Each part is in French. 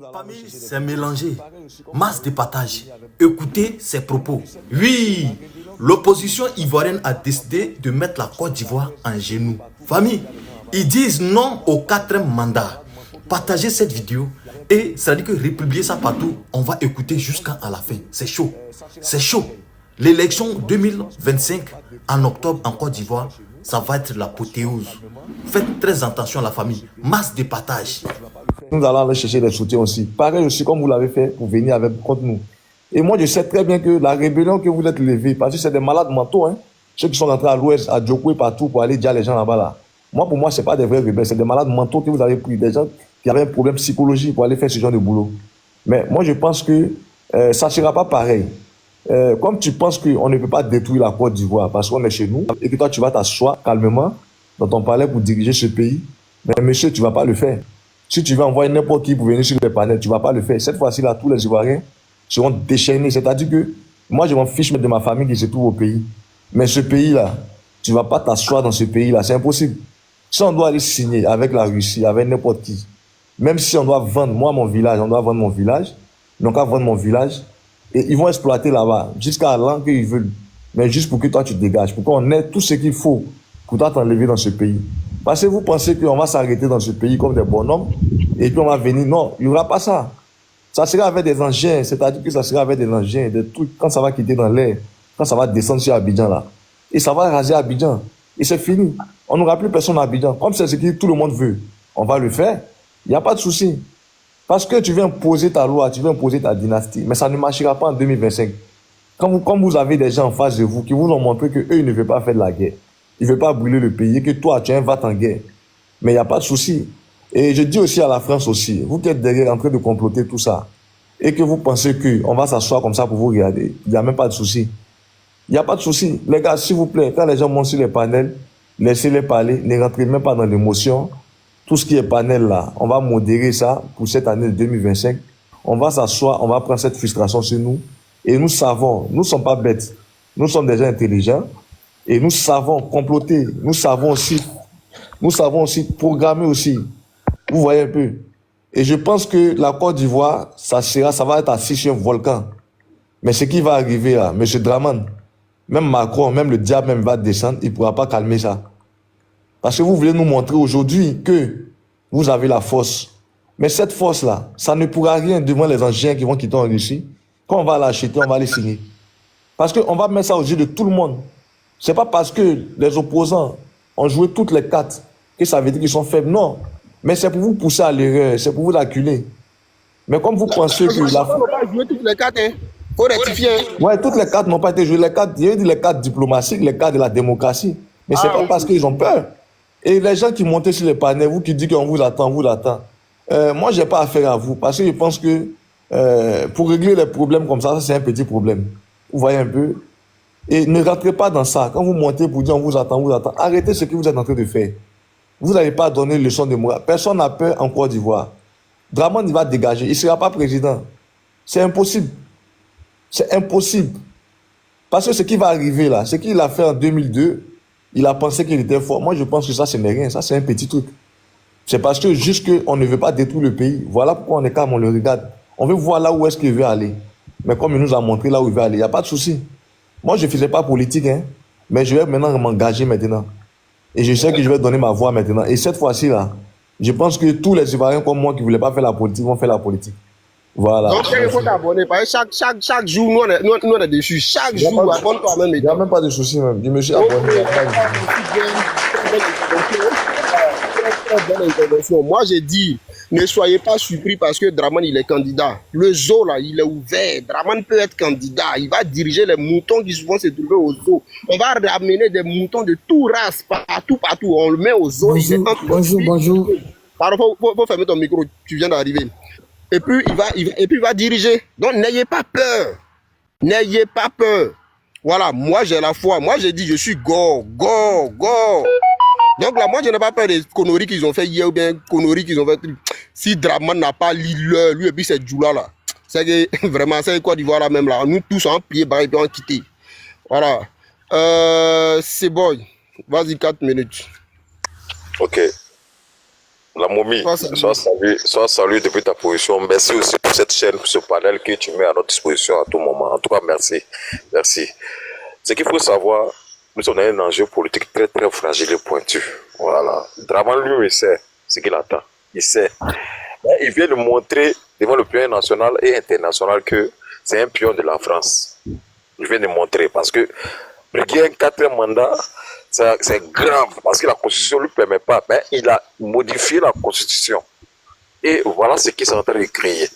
Famille, c'est mélangé. Masse de partage. Écoutez ses propos. Oui, l'opposition ivoirienne a décidé de mettre la Côte d'Ivoire en genoux. Famille, ils disent non au quatrième mandat. Partagez cette vidéo et ça dit que republier ça partout, on va écouter jusqu'à la fin. C'est chaud. C'est chaud. L'élection 2025 en octobre en Côte d'Ivoire, ça va être l'apothéose. Faites très attention à la famille. Masse de partage. Nous allons aller chercher des soutiens aussi. Pareil aussi comme vous l'avez fait pour venir contre nous. Et moi, je sais très bien que la rébellion que vous êtes levée, parce que c'est des malades mentaux, hein, ceux qui sont rentrés à l'ouest, à Djoko et partout pour aller dire les gens là-bas. Là. Moi, pour moi, ce n'est pas des vrais rebelles, c'est des malades mentaux que vous avez pris, des gens qui avaient un problème psychologique pour aller faire ce genre de boulot. Mais moi, je pense que ça ne sera pas pareil. Comme tu penses qu'on ne peut pas détruire la Côte d'Ivoire parce qu'on est chez nous et que toi, tu vas t'asseoir calmement dans ton palais pour diriger ce pays, mais monsieur, tu ne vas pas le faire. Si tu veux envoyer n'importe qui pour venir sur les panels, tu ne vas pas le faire. Cette fois-ci, là, tous les Ivoiriens seront déchaînés. C'est-à-dire que moi, je m'en fiche de ma famille qui se trouve au pays. Mais ce pays-là, tu ne vas pas t'asseoir dans ce pays-là. C'est impossible. Si on doit aller signer avec la Russie, avec n'importe qui, même si on doit vendre, moi, mon village, on doit vendre mon village, donc à vendre mon village, et ils vont exploiter là-bas, jusqu'à l'an qu'ils veulent. Mais juste pour que toi, tu te dégages, pour qu'on ait tout ce qu'il faut pour toi t'enlever dans ce pays. Parce que vous pensez qu'on va s'arrêter dans ce pays comme des bonhommes, et puis on va venir. Non, il n'y aura pas ça. Ça sera avec des engins, c'est-à-dire que ça sera avec des engins, des trucs, quand ça va quitter dans l'air, quand ça va descendre sur Abidjan là, et ça va raser Abidjan. Et c'est fini. On n'aura plus personne à Abidjan. Comme c'est ce que tout le monde veut, on va le faire. Il n'y a pas de souci. Parce que tu veux imposer ta loi, tu veux imposer ta dynastie, mais ça ne marchera pas en 2025. Comme vous avez des gens en face de vous qui vous ont montré qu'eux, ils ne veulent pas faire de la guerre, ils ne veulent pas brûler le pays, et que toi, tu es un vat en guerre. Mais il n'y a pas de souci. Et je dis aussi à la France aussi, vous qui êtes derrière en train de comploter tout ça, et que vous pensez qu'on va s'asseoir comme ça pour vous regarder, il n'y a même pas de souci. Il n'y a pas de souci. Les gars, s'il vous plaît, quand les gens montent sur les panels, laissez-les parler, ne rentrez même pas dans l'émotion. Tout ce qui est panel là, on va modérer ça pour cette année de 2025. On va s'asseoir, on va prendre cette frustration sur nous. Et nous savons, nous ne sommes pas bêtes. Nous sommes des gens intelligents. Et nous savons comploter. Nous savons aussi programmer aussi. Vous voyez un peu. Et je pense que la Côte d'Ivoire, ça va être assis sur un volcan. Mais ce qui va arriver là, M. Draman, même Macron, même le diable même va descendre, il ne pourra pas calmer ça. Parce que vous voulez nous montrer aujourd'hui que vous avez la force. Mais cette force-là, ça ne pourra rien devant les engins qui vont quitter en Russie. Quand on va l'acheter, on va les signer. Parce qu'on va mettre ça aux yeux de tout le monde. Ce n'est pas parce que les opposants ont joué toutes les cartes que ça veut dire qu'ils sont faibles. Non. Mais c'est pour vous pousser à l'erreur, c'est pour vous acculer. Mais comme vous pensez que la force... On pas joué toutes les cartes, hein. Faut rectifier. Ouais, toutes les cartes n'ont pas été jouées. Il y a eu les cartes diplomatiques, les cartes de la démocratie. Mais ce n'est pas parce qu'ils ont peur. Et les gens qui montent sur les panels, vous qui dites qu'on vous attend, moi, je n'ai pas affaire à vous. Parce que je pense que pour régler les problèmes comme ça c'est un petit problème. Vous voyez un peu. Et ne rentrez pas dans ça. Quand vous montez pour dire on vous attend, arrêtez ce que vous êtes en train de faire. Vous n'allez pas donner leçon de morale. Personne n'a peur en Côte d'Ivoire. Draman, il va dégager. Il ne sera pas président. C'est impossible. C'est impossible. Parce que ce qui va arriver là, ce qu'il a fait en 2002, il a pensé qu'il était fort. Moi, je pense que ça, ce n'est rien. Ça, c'est un petit truc. C'est parce que juste qu'on ne veut pas détruire le pays. Voilà pourquoi on est calme, on le regarde. On veut voir là où est-ce qu'il veut aller. Mais comme il nous a montré là où il veut aller, il n'y a pas de souci. Moi, je ne faisais pas politique, hein, mais je vais maintenant m'engager maintenant. Et je sais que je vais donner ma voix maintenant. Et cette fois-ci là, je pense que tous les Ivoiriens comme moi qui ne voulaient pas faire la politique vont faire la politique. Voilà. Donc, il faut t'abonner. Parce que chaque jour, nous, on est dessus. Chaque jour, abonne-toi même. Il n'y a même pas de souci, même. Je me suis abonné. Moi, j'ai dit, ne soyez pas surpris parce que Draman, il est candidat. Le zoo, là, il est ouvert. Draman peut être candidat. Il va diriger les moutons qui vont se trouver au zoo. On va ramener des moutons de tout race, partout. On le met au zoo. Bonjour. Pardon, faut fermer ton micro. Tu viens d'arriver. Et puis, il va diriger. Donc, n'ayez pas peur. N'ayez pas peur. Voilà, moi, j'ai la foi. Moi, j'ai dit, je suis go. Donc là, moi, je n'ai pas peur des conneries qu'ils ont fait hier ou bien conneries qu'ils ont fait. Si Draman n'a pas l'île, lui et puis c'est Djoula là. C'est que vraiment, c'est Côte d'Ivoire là même là. Nous tous en plié, et puis on quitté. Voilà. C'est bon. Vas-y, 4 minutes. Ok. La momie, Toi, salut. sois salué depuis ta position. Merci aussi pour cette chaîne, pour ce panel que tu mets à notre disposition à tout moment. En tout cas, merci. Merci. Ce qu'il faut savoir, nous sommes dans un enjeu politique très très fragile et pointu. Voilà. Draman lui, il sait ce qu'il attend. Il sait. Mais il vient de montrer devant l'opinion nationale et internationale que c'est un pion de la France. Il vient de montrer parce que briguer un quatrième mandat, c'est grave parce que la Constitution ne lui permet pas. Mais il a modifié la Constitution. Et voilà ce qui est en train de créer.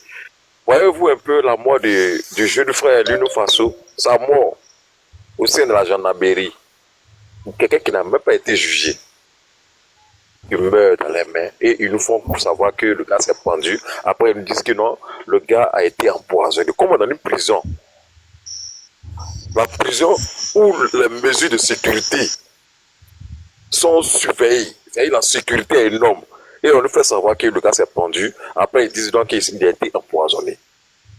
Voyez-vous un peu la mort du jeune frère Luno Faso, sa mort au sein de la gendarmerie. Quelqu'un qui n'a même pas été jugé. Il meurt dans les mains et ils nous font pour savoir que le gars s'est pendu. Après, ils nous disent que non, le gars a été empoisonné. Comme dans une prison. La prison où les mesures de sécurité sont surveillées. C'est-à-dire la sécurité est énorme. Et on nous fait savoir que le gars s'est pendu. Après, ils disent donc qu'il a été empoisonné.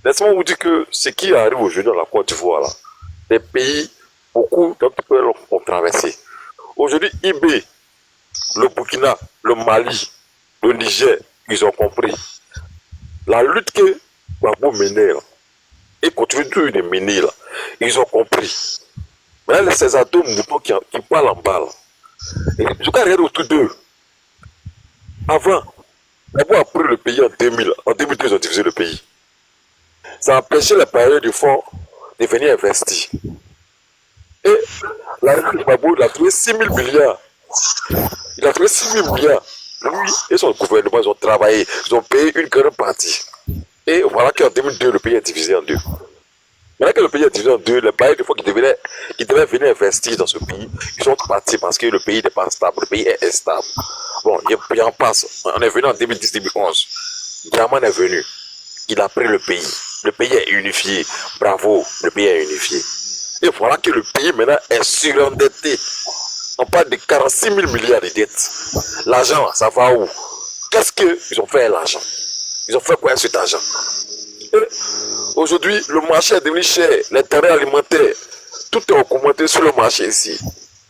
Laissez-moi vous dire que ce qui arrive aujourd'hui dans la Côte d'Ivoire, là, les pays, beaucoup d'autres pays ont traversé. Aujourd'hui, IB, le Burkina, le Mali, le Niger, ils ont compris. La lutte que Gbagbo menait, là, et continue de mener, là, ils ont compris. Maintenant, ces ados moutons qui parlent en balle, je peux regarder autour d'eux. Avant, Gbagbo a pris le pays en 2000. En 2002, ils ont divisé le pays. Ça a empêché les bailleurs du fonds de venir investir. Et la rue de Gbagbo, il a trouvé 6 000 milliards. Il a trouvé 6 000 milliards. Lui et son gouvernement, ils ont travaillé. Ils ont payé une grande partie. Et voilà qu'en 2002, le pays est divisé en deux. Maintenant que le pays est divisé en deux, les bailleurs du fonds qui devaient venir investir dans ce pays, ils sont partis parce que le pays n'est pas stable. Le pays est instable. Bon, il en passe. On est venu en 2010-2011. Draman est venu. Il a pris le pays. Le pays est unifié. Bravo, le pays est unifié. Et voilà que le pays maintenant est surendetté. On parle de 46 000 milliards de dettes. L'argent, ça va où? Qu'est-ce qu'ils ont fait avec l'argent? Ils ont fait quoi avec cet argent? Aujourd'hui, le marché est devenu cher. Les terrains alimentaires, tout est augmenté sur le marché ici.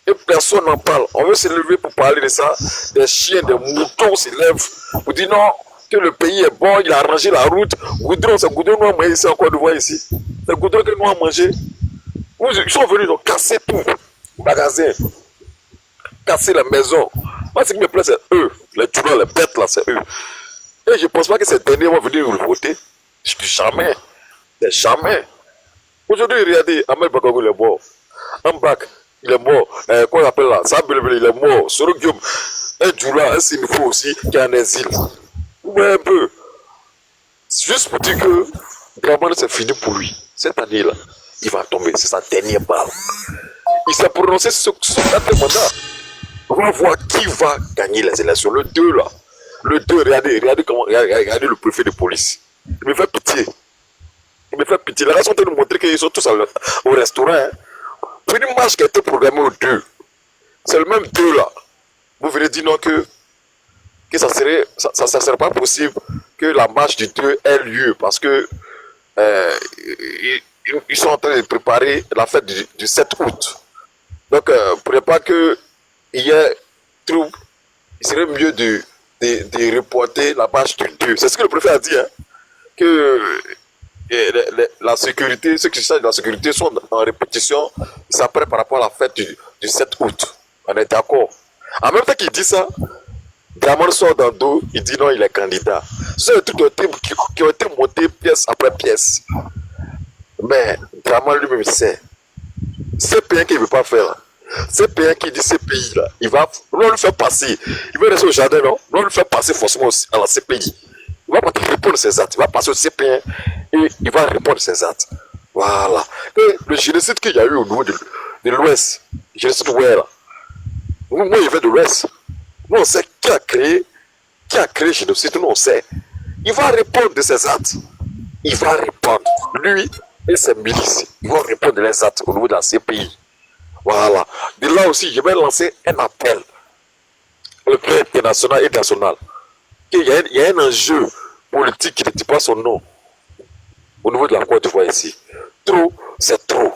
Et personne n'en parle. On veut se lever pour parler de ça. Des chiens, des moutons se lèvent pour dire non, que le pays est bon, il a arrangé la route. Goudron, c'est goudron nous a mangé ici en Côte d'Ivoire ici. C'est goudron que nous a mangé. Ils sont venus donc casser tout. Magasin. Casser la maison. Moi, ce qui me plaît, c'est eux. Les tueurs, les bêtes là, c'est eux. Et je ne pense pas que ces derniers vont venir le voter. Je dis jamais. Jamais. Aujourd'hui, regardez, Ahmed Bakagou, il est mort. Ambak, il est mort. Quoi on appelle là? Sabelebele, il est mort. Soro Guillaume, un Djoula, un Sinifo aussi, qui est en exil. Ouais, un peu. Juste pour dire que Draman, c'est fini pour lui. Cette année-là, il va tomber. C'est sa dernière balle. Il s'est prononcé sur son quatrième mandat. On va voir qui va gagner les élections. Le 2 là. Le 2, regardez le préfet de police. Il me fait pitié. Il me fait pitié. La raison de nous montrer qu'ils sont tous au restaurant. Hein. Pour une marche qui a été programmée au 2. C'est le même 2 là. Vous venez dire non que ça serait pas possible que la marche du 2 ait lieu parce que ils sont en train de préparer la fête du 7 août. Donc, pour ne pas que il y ait trouble, il serait mieux de reporter la marche du 2. C'est ce que le préfet a dit, hein, que la sécurité, ceux qui cherchent de la sécurité sont en répétition, ils s'apprêtent par rapport à la fête du 7 août. On est d'accord. En même temps qu'il dit ça, Draman sort dans le dos, il dit non, il est candidat. Ce sont des trucs qui ont été montés pièce après pièce. Mais Draman lui-même sait. C'est pays qu'il ne veut pas faire. C'est pays qui dit ces pays-là, on va le faire passer. Il veut rester au jardin, non? On va le faire passer forcément à la CPI. Il va pas répondre à ses actes. Il va passer au CPI et il va répondre à ses actes. Voilà. Et le génocide qu'il y a eu au niveau de l'Ouest, le génocide ouais là. Moi, il vient de l'Ouest. Nous, on sait qui a créé le génocide, nous, on sait. Il va répondre de ses actes. Il va répondre. Lui et ses milices, ils vont répondre de leurs actes au niveau de la CPI. Voilà. De là aussi, je vais lancer un appel au plan international et national. Il y a un enjeu politique qui ne dit pas son nom au niveau de la Côte d'Ivoire ici. Trop, c'est trop.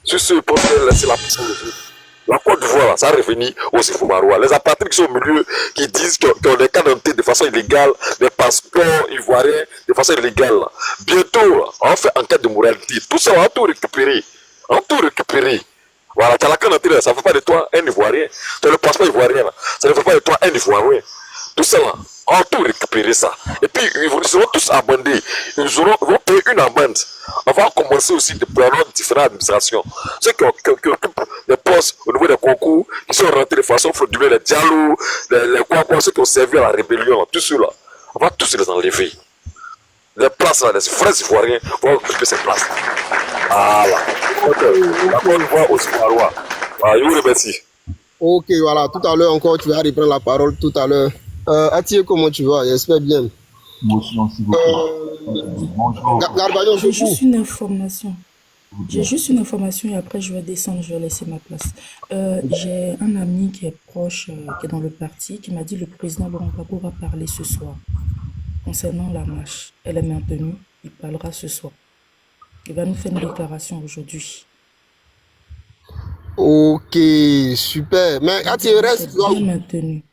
Sur ce, il faut laisser la personne. La Côte d'Ivoire, ça a revenu aux Ivoiriens. Les apatrides qui sont au milieu, qui disent qu'on est candidatés de façon illégale, des passeports ivoiriens de façon illégale. Bientôt, on fait enquête de moralité. Tout ça, on va tout récupérer. On va tout récupérer. Voilà, tu as la candidature, ça ne fait pas de toi un Ivoirien. Tu as le passeport ivoirien, là. Ça ne fait pas de toi un Ivoirien. Tout ça, là, on va tout récupérer ça. Et puis, ils seront tous abondés. Ils vont payer une amende. On va commencer aussi de prendre différentes administrations. Ceux qui occupent des postes au niveau des concours, qui sont rentrés de façon frauduleuse, les dialogues, les quoi, ceux qui ont servi à la rébellion, tout cela, on va tous les enlever. Les places là, les vrais Ivoiriens vont occuper ces places. Voilà. La bonne voix aux Ivoiriens. Voilà, je vous remercie. Ok, voilà, tout à l'heure encore, tu vas reprendre la parole tout à l'heure. Attier, comment tu vas? J'espère bien. Bonjour. Garbaillon, J'ai juste une information. J'ai juste une information et après je vais descendre, je vais laisser ma place. J'ai un ami qui est proche, qui est dans le parti, qui m'a dit le président Laurent Gbagbo va parler ce soir concernant la marche. Elle est maintenue, il parlera ce soir. Il va nous faire une déclaration aujourd'hui. Ok, super. Mais Attier, reste. C'est bien maintenu.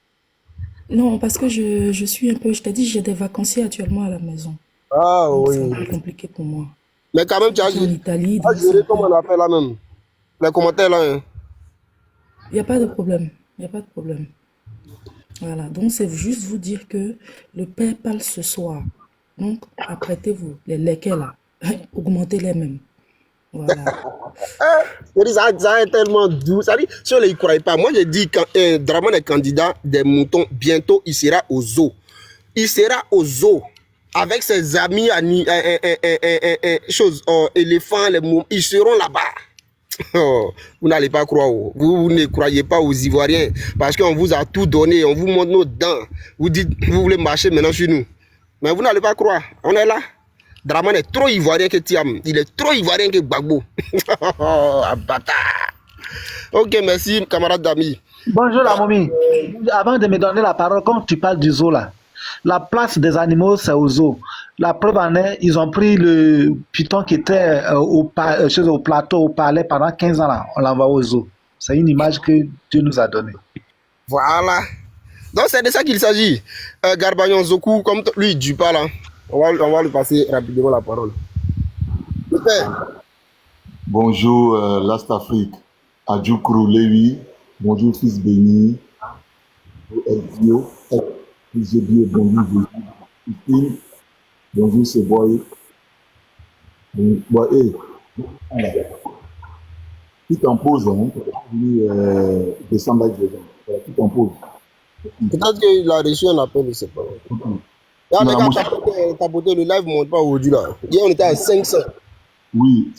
Non, parce que je suis un peu, je t'ai dit, j'ai des vacanciers actuellement à la maison. Ah Donc c'est oui. un peu compliqué pour moi. Mais quand même, tu as Je suis en Italie, donc géré comme on appelle là même. Les commentaires là. Hein. il n'y a pas de problème. Il n'y a pas de problème. Voilà, donc c'est juste vous dire que le père parle ce soir. Donc, apprêtez-vous, les lequels là, augmentez-les mêmes. Voilà. Ça est tellement doux. Ça dit, si on ne les croyait pas, moi j'ai dit quand Draman est candidat des moutons, bientôt il sera au zoo. Il sera au zoo avec ses amis éléphants, les moutons, ils seront là-bas. Oh, vous n'allez pas croire. Vous ne croyez pas aux Ivoiriens parce qu'on vous a tout donné, on vous montre nos dents. Vous dites, vous voulez marcher maintenant chez nous. Mais vous n'allez pas croire. On est là. Draman est trop ivoirien que Thiam. Il est trop ivoirien que Gbagbo. Bâtard. Ok, merci, camarade d'amis. Bonjour la momie. Avant de me donner la parole, quand tu parles du zoo là, la place des animaux c'est au zoo. La preuve en est, ils ont pris le python qui était au plateau, au palais pendant 15 ans là, on l'envoie au zoo. C'est une image que Dieu nous a donnée. Voilà. Donc c'est de ça qu'il s'agit. Garbaillon Zoku, comme lui il dit pas là. On va lui passer rapidement la parole. Super. Bonjour Last Afrique, Adjoukru Lewi, bonjour Fils Béni, bonjour Eldio, bonjour Christine, bonjour Seboy, tout en pause, hein, descendre avec les gens, tout en pause. Peut-être qu'il a reçu un appel, je ne sais pas. Là, les gars, tapoter le live ne monte pas aujourd'hui là. Hier on était à 500. Oui.